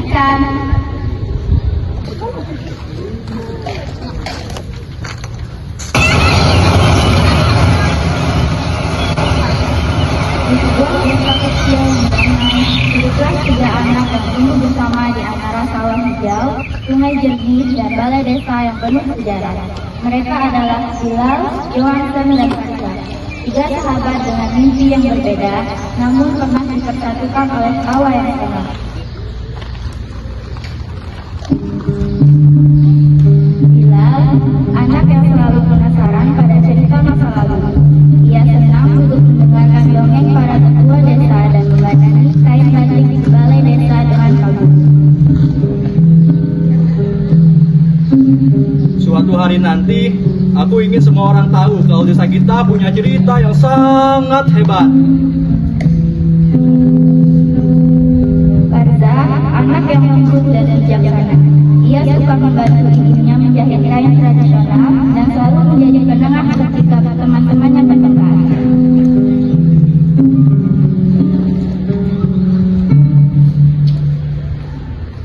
kebanyakan. Di sebuah desa kecil yang damai, hiduplah 3 anak yang tumbuh bersama di antara sawah hijau, sungai jernih, dan balai desa yang penuh sejarah. Mereka adalah Bilal, Johansen, dan Fajar. 3 sahabat dengan mimpi yang berbeda, namun pernah dipersatukan oleh tawa yang sama. Bilal, anak yang selalu penasaran pada cerita masa lalu. Ia senang duduk mendengarkan dongeng para tetua desa dan membacanya kain batik di balai desa dengan kagum. Suatu hari nanti, aku ingin semua orang tahu kalau desa kita punya cerita yang sangat hebat. Farza, anak yang lembut dan bijaksana. Ia suka membantu ibunya menjahit kain tradisional dan selalu menjadi penengah ketika teman-temannya bertengkar.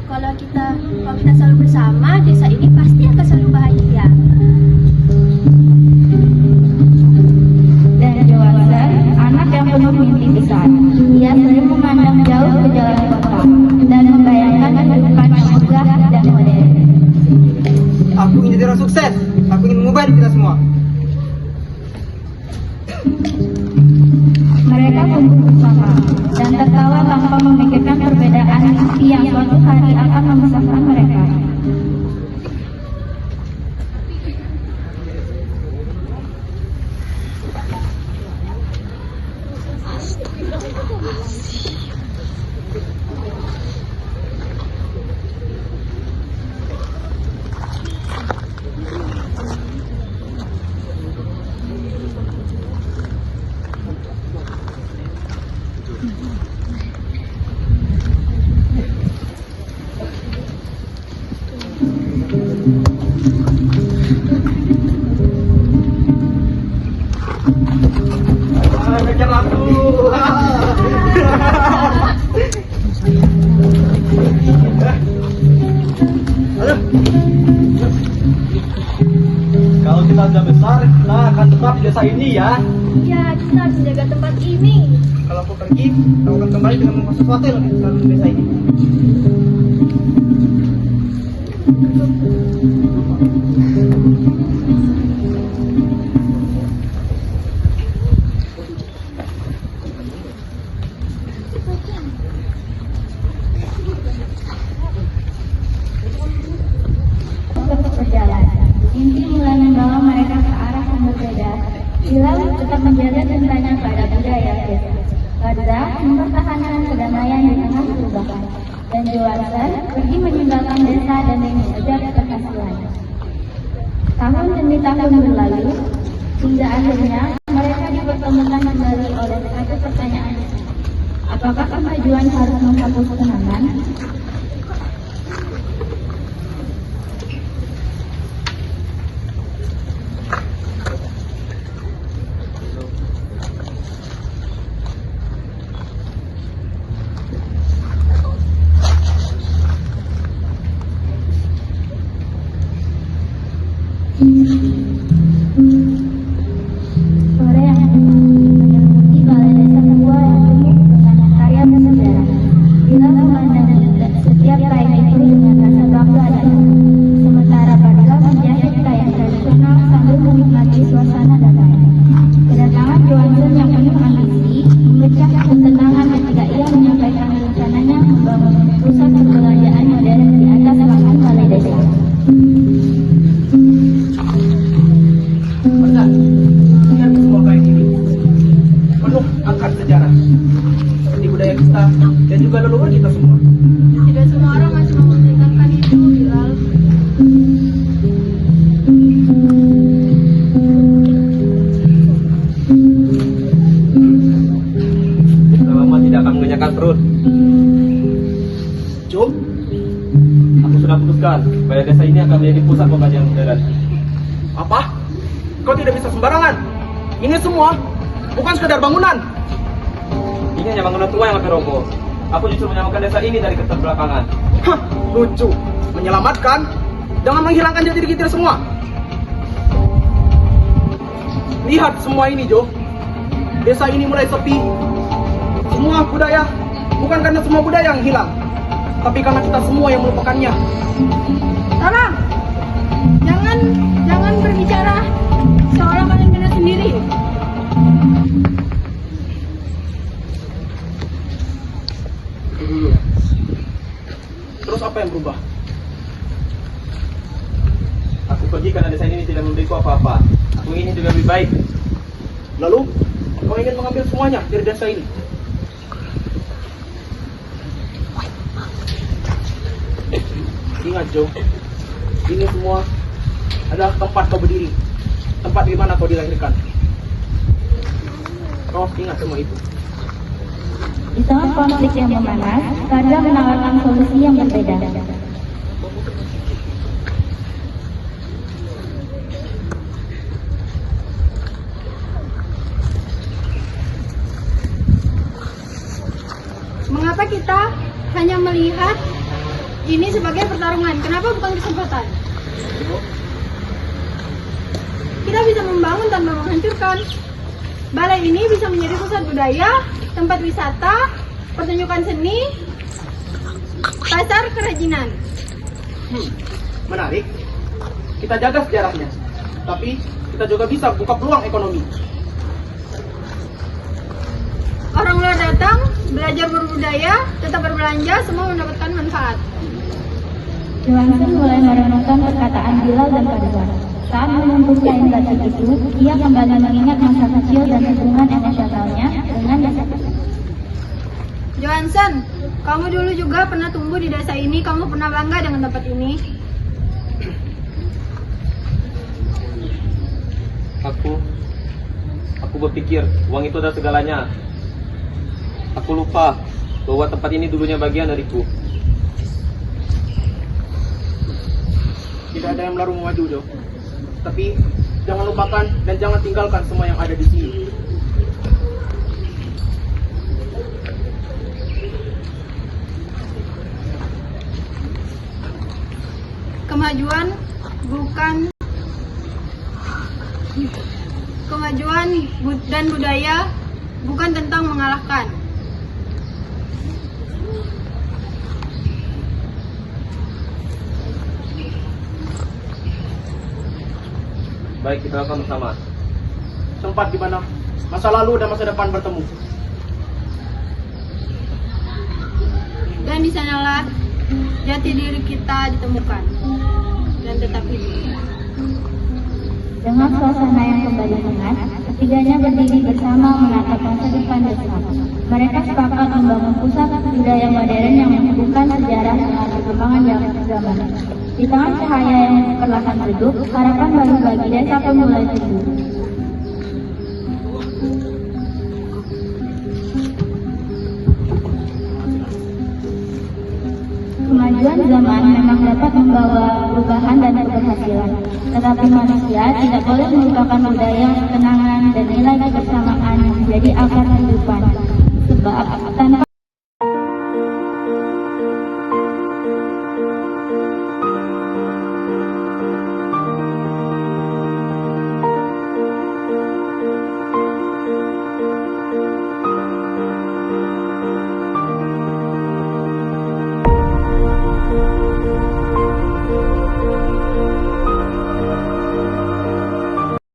Kalau kita selalu bersama, desa ini pasti akan selalu bahagia. Dan Johansen, anak yang penuh mimpi besar. Ia sering memandang jauh ke jalan kota dan membayangkan kehidupan yang megah dan modern. Aku ingin jadi orang sukses. Aku ingin mengubah hidup kita semua. Mereka tumbuh bersama dan tertawa tanpa memikirkan perbedaan mimpi yang suatu hari akan memisahkan mereka. Kejar aku. Ayo. Kalau kita sudah besar, kita akan tetap di desa ini ya. Ya, kita harus menjaga tempat ini. Kalau aku pergi, aku akan kembali dengan membawa sesuatu yang lebih besar untuk desa ini. Berjalan, mimpi mulai membawa mereka ke arah yang berbeda. Bilal tetap menjaga cintanya pada budaya desa. Farza mempertahankan kedamaian di tengah perubahan. Dan Johansen pergi meninggalkan desa dan mengejar keberhasilan. Tahun demi tahun berlalu, hingga akhirnya mereka dipertemukan kembali oleh satu pertanyaan. Apakah kemajuan harus menghapus kenangan? Sore yang menyelimuti balai desa tua yang penuh dengan karya bersejarah. Bila memandang setiap kain itu dengan rasa bangga dan sementara Farza menjahit kain tradisional sambil menikmati suasana damai. Kedatangan Johansen yang penuh ambisi memecah ketenangan ketika ia menyampaikan rencananya membangun pusat perbelanjaan modern di atas lahan balai desa. Benar, lihat semua kain ini. Penuh akan sejarah. Seperti budaya kita dan juga leluhur kita semua. Tidak semua orang masih mau meninggalkan itu, Bilal. Selama tidak akan mengenyangkan perut. Cum, aku sudah putuskan supaya desa ini akan menjadi pusat pembelajaran modern. Apa? Kau tidak bisa sembarangan. Ini semua bukan sekedar bangunan. Ini hanya bangunan tua yang akan roboh. Aku justru menyelamatkan desa ini dari keterbelakangan. Hah, lucu. Menyelamatkan? Jangan menghilangkan jati diri kita semua. Lihat semua ini, Jo. Desa ini mulai sepi. Semua budaya, bukan karena semua budaya yang hilang, tapi karena kita semua yang melupakannya. Tolong, jangan berbicara seolah kalian benar sendiri. Itu dulu. Terus apa yang berubah? Aku pergi karena desa ini tidak memberiku apa-apa. Aku ingin juga lebih baik. Lalu, kau ingin mengambil semuanya dari desa ini? Ingat, Jo, ini semua adalah tempat kau berdiri, tempat di mana kau dilahirkan. Kau harus ingat semua itu. Di tengah konflik yang memanas, Karga menawarkan solusi yang berbeda. Mengapa kita hanya melihat ini sebagai pertarungan? Kenapa bukan kesempatan? Kita bisa membangun tanpa menghancurkan. Balai ini bisa menjadi pusat budaya, tempat wisata, pertunjukan seni, pasar kerajinan. Menarik. Kita jaga sejarahnya, tapi kita juga bisa buka peluang ekonomi. Orang luar datang, belajar berbudaya, tetap berbelanja, semua mendapatkan manfaat. Johansen mulai merenungkan perkataan Bilal dan Kadwa. Saat menuntut kain batik itu, ia kembali mengingat masa kecil dan hubungan emosionalnya dengan desa. Johansen, kamu dulu juga pernah tumbuh di desa ini, kamu pernah bangga dengan tempat ini. Aku berpikir uang itu adalah segalanya. Aku lupa bahwa tempat ini dulunya bagian dariku. Tidak ada yang melarang maju, Jo. Tapi jangan lupakan dan jangan tinggalkan semua yang ada di sini. Kemajuan dan budaya bukan tentang mengalahkan. Baik, kita lakukan bersama. Tempat di mana masa lalu dan masa depan bertemu. Dan di sanalah jati diri kita ditemukan dan tetap hidup. Dengan suasana yang kembali hangat, ketiganya berdiri bersama menatap masa depan desa. Mereka sepakat membangun pusat budaya modern yang menghubungkan sejarah dengan perkembangan zaman. Di tengah cahaya yang perlahan redup, harapan baru bagi desa pun mulai tumbuh. Kemajuan zaman memang dapat membawa perubahan dan keberhasilan, tetapi manusia tidak boleh melupakan budaya, kenangan, dan nilai kebersamaan yang menjadi akar kehidupan. Sebab tanpa